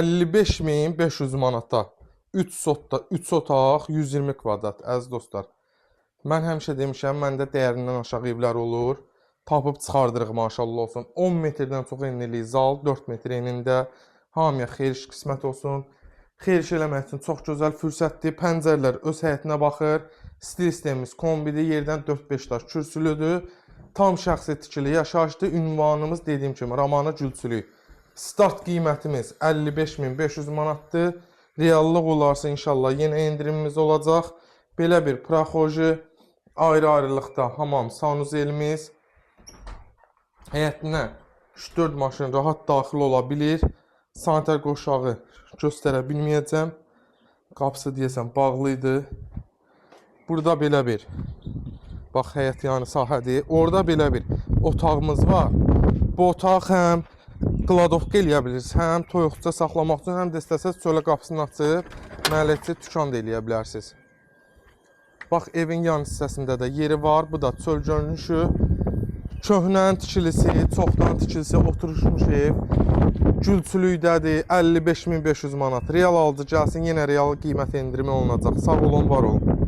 55.500 manata 3 otaq, 120 kvadrat, əziz dostlar. Mən həmişə demişəm, məndə dəyərindən aşağı evlər olur. Tapıb çıxardırıq, maşallah olsun. 10 metrdən çox enlilik zal, 4 metr enində. Hamıya xeyir qismət olsun. Xeyir eləmək üçün çox gözəl fürsətdir. Pəncərələr öz həyətinə baxır. Stil sistemimiz kombidir, yerdən 4-5 daş kürsülüdür. Tam şəxsi tikili yaşayışdır. Ünvanımız dediyim kimi Ramana Gülçülük. Start qiymətimiz 55.500 manatdır. Reallıq olarsa inşallah yenə endirimimiz olacaq. Belə bir praxoji, ayrı-ayrılıqda hamam sanuzelimiz. Həyətinə 3-4 maşın rahat daxil ola bilir. Sanitar qoşağı göstərə bilməyəcəm. Qapısı deyəsən bağlıydı. Burada belə bir, bax həyət yanı sahədir. Orada belə bir otağımız var. Bu otaq həm qladovka eləyə bilirsiniz, həm toyuqca saxlamaq üçün, həm də istəsəz çölə qapısını açıb mələkçi dükan da eləyə bilərsiniz. Bax evin yan hissəsində də yeri var. Bu da çöl görünüşü. Köhnənin tikilisi, çoxdan tikilisi, oturuşmuş ev. Gülçülükdədir, 55.500 manat. Real alıcı gəlsin, yenə real qiymət endirimi olunacaq. Sağ olun, var olun.